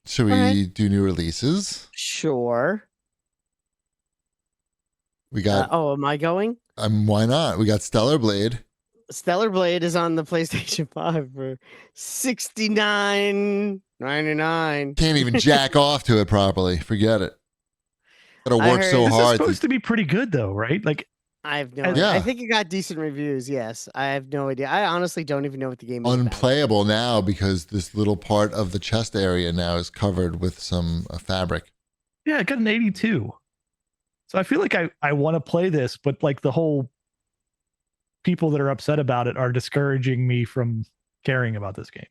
Should we do new releases? Sure. We got. Am I going? Why not? We got Stellar Blade. Stellar Blade is on the PlayStation 5 for $69.99. Can't even jack off to it properly. Forget it. Gotta work so this hard. This is supposed to be pretty good, though, right? Like, I have no idea. I think it got decent reviews. Yes, I have no idea. I honestly don't even know what the game is. Unplayable now because this little part of the chest area now is covered with some fabric. Yeah, it got an 82. So I feel like I want to play this, but like the whole people that are upset about it are discouraging me from caring about this game.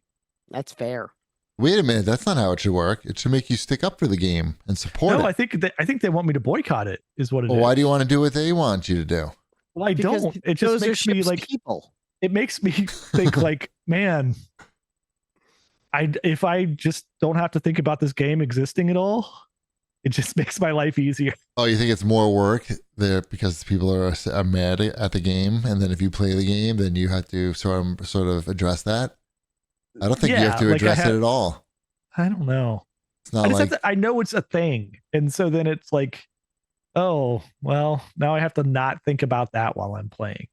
That's fair. Wait a minute, that's not how it should work. It should make you stick up for the game and support it. No, I think they want me to boycott it. Is what it is. Why do you want to do what they want you to do? Well, I don't. It just makes me like people. It makes me think like, man, if I just don't have to think about this game existing at all, it just makes my life easier. Oh, you think it's more work there because people are mad at the game, and then if you play the game, then you have to sort of address that? I don't think you have to address it at all. I don't know. It's not I know it's a thing, and so then it's like, oh well, now I have to not think about that while I'm playing.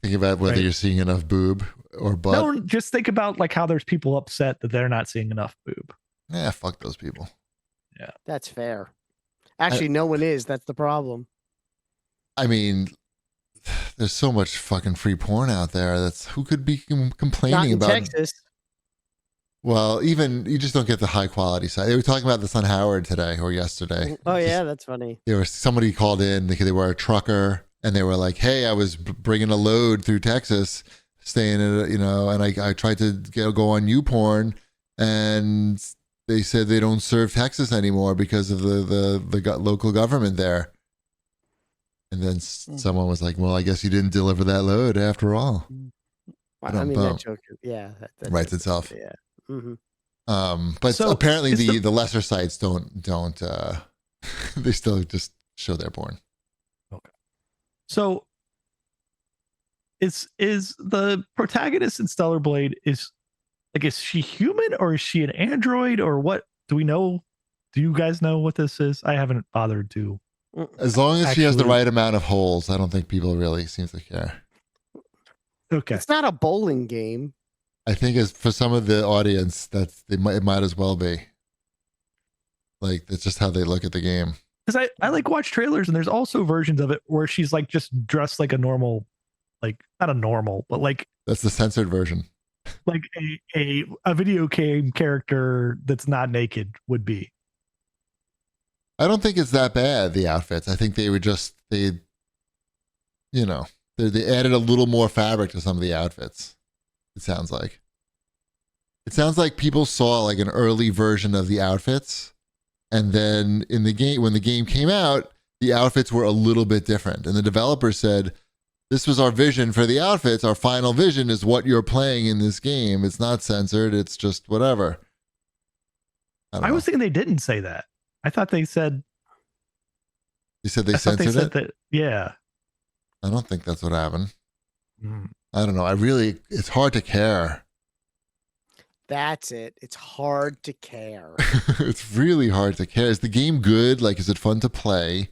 Think about whether you're seeing enough boob or butt. No, just think about like how there's people upset that they're not seeing enough boob. Yeah, fuck those people. Yeah, that's fair. Actually, no one is. That's the problem. I mean, there's so much fucking free porn out there. That's who could be complaining about Texas. Well, even you just don't get the high quality side. They were talking about this on Howard today or yesterday. Oh yeah, that's funny. There was somebody called in because they were a trucker and they were like, "Hey, I was bringing a load through Texas, staying in, and I tried to go on YouPorn, and they said they don't serve Texas anymore because of the local government there." And then someone was like, "Well, I guess you didn't deliver that load after all." I mean, that joke, yeah, that writes itself. Yeah. Mm-hmm. But so apparently the lesser sites don't they still just show their porn. Okay. So is the protagonist in Stellar Blade is she human or is she an android or what? Do we know? Do you guys know what this is? I haven't bothered to. As long as she has the right amount of holes, I don't think people really seem to care. Okay. It's not a bowling game. I think as for some of the audience, it might as well be. Like, that's just how they look at the game. Because I like watch trailers and there's also versions of it where she's like just dressed like a normal, like not a normal, but like that's the censored version. Like a video game character that's not naked would be. I don't think it's that bad, the outfits. I think they added a little more fabric to some of the outfits. It sounds like people saw like an early version of the outfits, and then in the game, when the game came out, the outfits were a little bit different. And the developer said, "This was our vision for the outfits. Our final vision is what you're playing in this game. It's not censored. It's just whatever." I was thinking they didn't say that. I thought they said. You said they censored it? That, yeah. I don't think that's what happened. I don't know. It's hard to care. That's it. It's hard to care. It's really hard to care. Is the game good? Like, is it fun to play?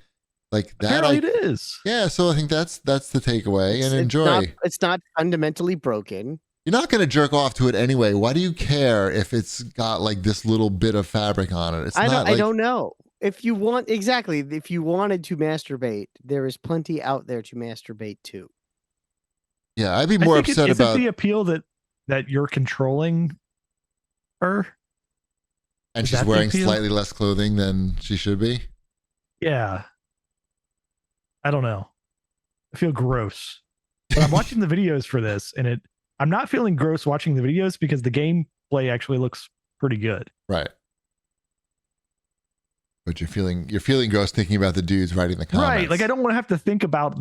Like that? Apparently it is. Yeah. So I think that's the takeaway and enjoy. It's not fundamentally broken. You're not going to jerk off to it anyway. Why do you care if it's got like this little bit of fabric on it? I don't know. If you wanted to masturbate, there is plenty out there to masturbate to. Yeah, I'd be more upset about... Is it the appeal that you're controlling her? And she's wearing slightly less clothing than she should be? Yeah. I don't know. I feel gross. But I'm watching the videos for this, and I'm not feeling gross watching the videos because the gameplay actually looks pretty good. Right. But you're feeling gross thinking about the dudes writing the comments. Right. Like, I don't want to have to think about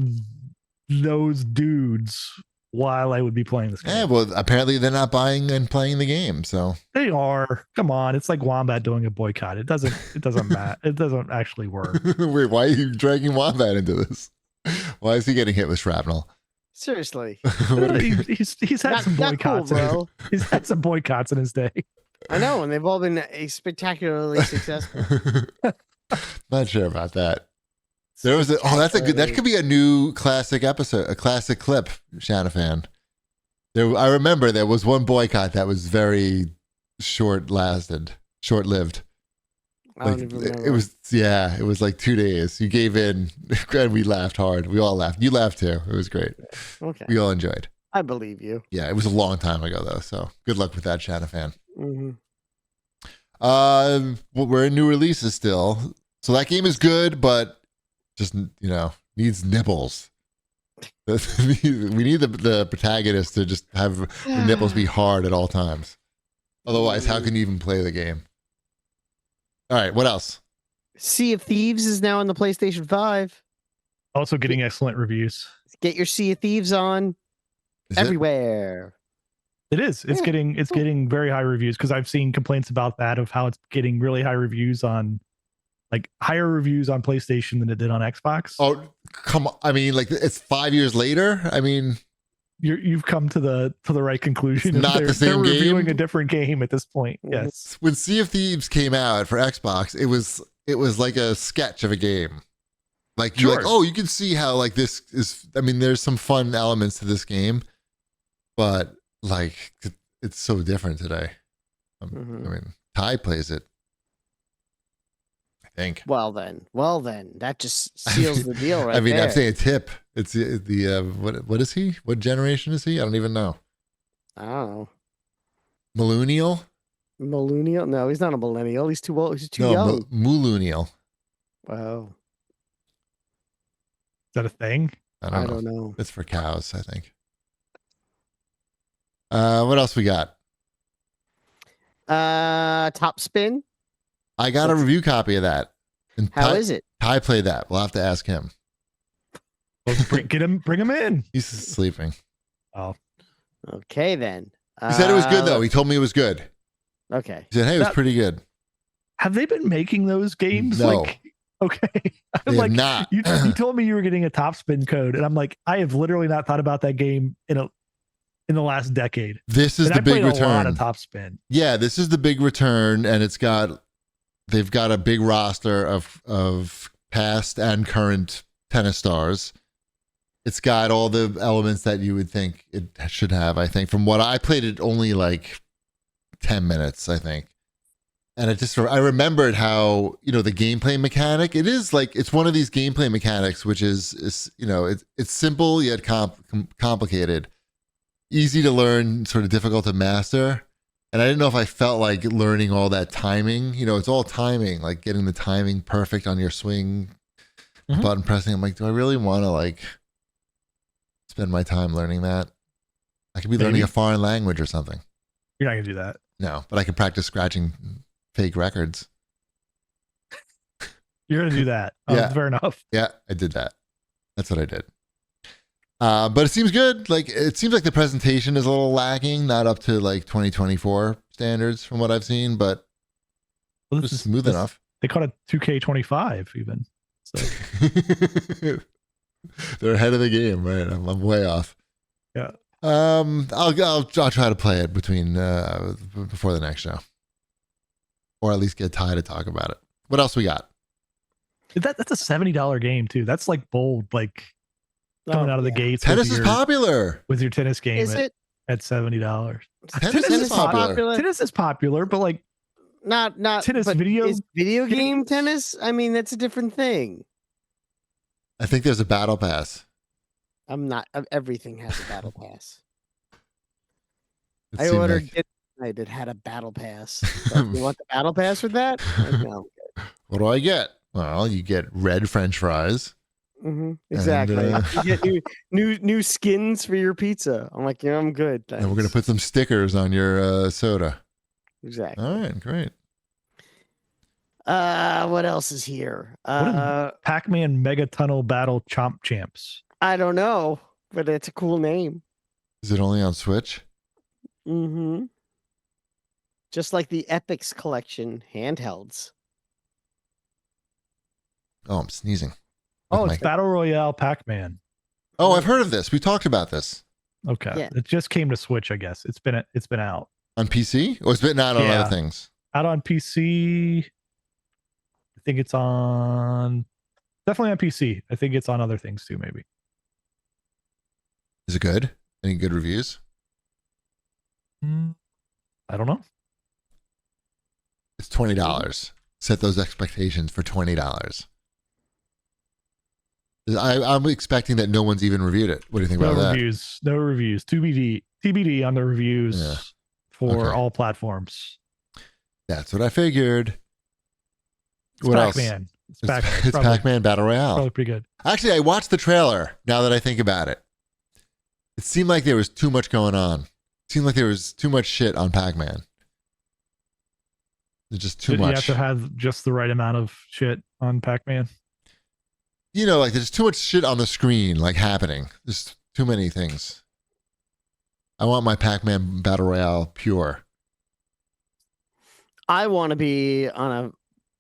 those dudes while I would be playing this game. Yeah, well, apparently they're not buying and playing the game, so they are. Come on, it's like Wombat doing a boycott. It doesn't matter. It doesn't actually work. Wait, why are you dragging Wombat into this? Why is he getting hit with shrapnel? Seriously, he's had some boycotts. Cool, bro. He's had some boycotts in his day. I know, and they've all been spectacularly successful. Not sure about that. There was that's a good. That could be a new classic episode, a classic clip. Shanafan. I remember there was one boycott that was very short-lived. I don't even remember. It was like 2 days. You gave in, and we laughed hard. We all laughed. You laughed too. It was great. Okay. We all enjoyed. I believe you. Yeah, it was a long time ago though. So good luck with that, Shanafan. Mm-hmm. Well, we're in new releases still, so that game is good, but just needs nibbles. We need the protagonist to just have the nipples be hard at all times. Otherwise, how can you even play the game? All right, what else? Sea of Thieves is now on the PlayStation 5. Also getting excellent reviews. Get your Sea of Thieves on everywhere. It is. It's getting very high reviews because I've seen complaints about that of how it's getting really high reviews on, like higher reviews on PlayStation than it did on Xbox. Oh, come on! I mean, like it's 5 years later. I mean, you've come to the right conclusion. It's not the same they're game. reviewing a different game at this point. Yes. When Sea of Thieves came out for Xbox, it was like a sketch of a game. Like you're like, oh, you can see how like this is. I mean, there's some fun elements to this game, but like it's so different today. I mean, Ty plays it. I think. Well then, that just seals the deal, right? I mean, there. I'm saying a tip. It's the what is he? What generation is he? I don't even know. I don't know. Millennial? No, he's not a millennial. He's too old. He's too young. Millennial. Wow. Is that a thing? I don't know. It's for cows, I think. What else we got? TopSpin. I got a review copy of that. And How is it? Ty played that. We'll have to ask him. Well, bring him in. He's sleeping. Oh. Okay then. He said it was good though. He told me it was good. Okay. He said, hey, it was pretty good. Have they been making those games? No. Okay. They have not. You told me you were getting a TopSpin code, and I'm like, I have literally not thought about that game in the last decade. This is the big return. A lot of TopSpin. Yeah, this is the big return, and they've got a big roster of past and current tennis stars. It's got all the elements that you would think it should have. I think from what I played, it only like 10 minutes, I think. And I remembered how, the gameplay mechanic, it is like, it's one of these gameplay mechanics, which is it's simple yet complicated, easy to learn, sort of difficult to master. And I didn't know if I felt like learning all that timing. It's all timing, like getting the timing perfect on your swing, button pressing. I'm like, do I really want to spend my time learning that? I could be learning a foreign language or something. You're not going to do that. No, but I could practice scratching fake records. You're going to do that. Yeah. Fair enough. Yeah, I did that. That's what I did. But it seems good. Like, it seems like the presentation is a little lacking, not up to 2024 standards from what I've seen, but this is smooth enough. They call it 2K25 even. So. They're ahead of the game, right? I'm way off. Yeah. I'll try to play it before the next show, or at least get Ty to talk about it. What else we got? That's a $70 game too. That's like bold, coming out of the gates. Tennis is popular with your tennis game. Is it at $70? Tennis is popular. Tennis is popular, but not tennis but video. Is video game tennis? I mean, that's a different thing. I think there's a battle pass. Everything has a battle pass. It I seemed ordered it tonight. It had a battle pass. So you want the battle pass with that? No. What do I get? Well, you get red French fries. Exactly. And, you get new skins for your pizza. I'm like, I'm good. Thanks. And we're gonna put some stickers on your soda. Exactly. All right, great. What else is here? Pac-Man Mega Tunnel Battle Chomp Champs. I don't know, but it's a cool name. Is it only on Switch? Just like the Epics collection handhelds. Oh, I'm sneezing. Oh, it's Battle Royale Pac-Man. Oh, I've heard of this. We talked about this. Okay. Yeah. It just came to Switch, I guess. It's been out. On PC? Or it's been out on Yeah. other things? Out on PC. I think it's on definitely on PC. I think it's on other things too, maybe. Is it good? Any good reviews? I don't know. It's $20. Set those expectations for $20. I'm expecting that no one's even reviewed it. What do you think No about reviews. No reviews. TBD on the reviews Yeah. for Okay. all platforms. that? That's what I figured. It's What else? Pac-Man. It's It's Pac-Man. It's Probably- Pac-Man Battle Royale. Probably pretty good. Actually, I watched the trailer now that I think about it. It seemed like there was too much going on. It seemed like there was too much shit on Pac-Man. There's just too You much. have to have just the right amount of shit on Pac-Man. You know, like there's too much shit on the screen, like happening. There's too many things. I want my Pac-Man Battle Royale pure. I want to be on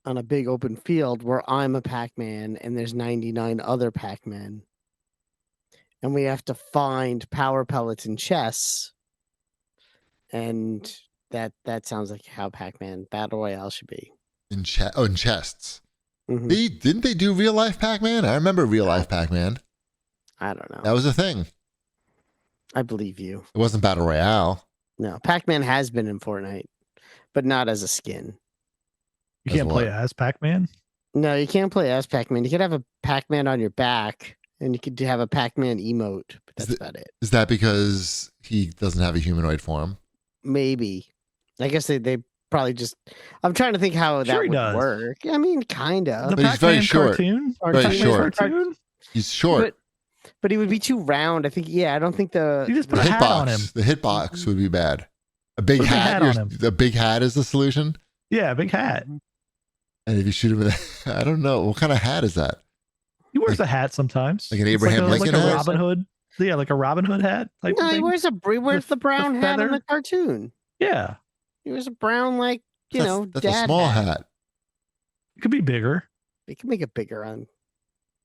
a big open field where I'm a Pac-Man and there's 99 other Pac-Men. And we have to find power pellets and chests. And that sounds like how Pac-Man Battle Royale should be. In chests. Mhm. Didn't they do real life Pac-Man? I remember real life Pac-Man. I don't know. That was a thing. I believe you. It wasn't Battle Royale. No, Pac-Man has been in Fortnite, but not as a skin. You As can't play what? as Pac-Man. No, you can't play as Pac-Man. You could have a Pac-Man on your back, and you could have a Pac-Man emote, but that's about it. Is that because he doesn't have a humanoid form? Maybe. I guess they probably just. I'm trying to think how Sure that he would does. work. I mean, kind The of. But he's very Pac-Man short. cartoon. Very Pac-Man short. cartoon. He's short. But he would be too round. I think. Yeah, I don't think the. You just The put a hat on him. hitbox would be bad. A big Put a big hat. hat on him. The big hat is the solution. Yeah, big hat. And if you shoot him with I don't know. What kind of hat is that? He wears a hat sometimes. Like an It's Abraham like Lincoln a hat? Robin Hood. Yeah, like a Robin Hood hat type No, of he thing. wears the brown hat on feather. the cartoon. Yeah, He wears a brown, like That's dad a small hat. hat. it could be bigger. They can make it bigger on.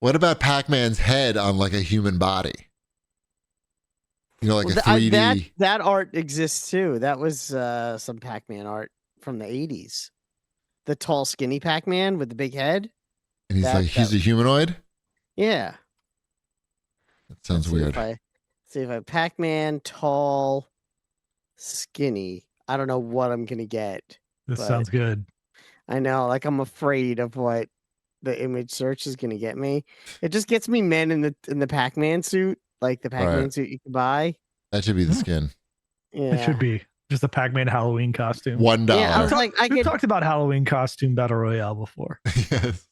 What about Pac-Man's head on like a human body? You know, like Well, a 3D. that art exists too. That was some Pac-Man art from the 80s. The tall, skinny Pac-Man with the big head. And he's that- he's a humanoid? Yeah. That sounds Let's weird. See if I Pac-Man, tall, skinny. I don't know what I'm gonna get. This But- sounds good. I know, like I'm afraid of what the image search is gonna get me. It just gets me men in the Pac-Man suit, like the Pac-Man Right. suit you can buy. That should be the skin. Yeah. It should be just a Pac-Man Halloween costume. $1. Yeah, I was like, I We've get talked about Halloween costume battle royale before. Yes.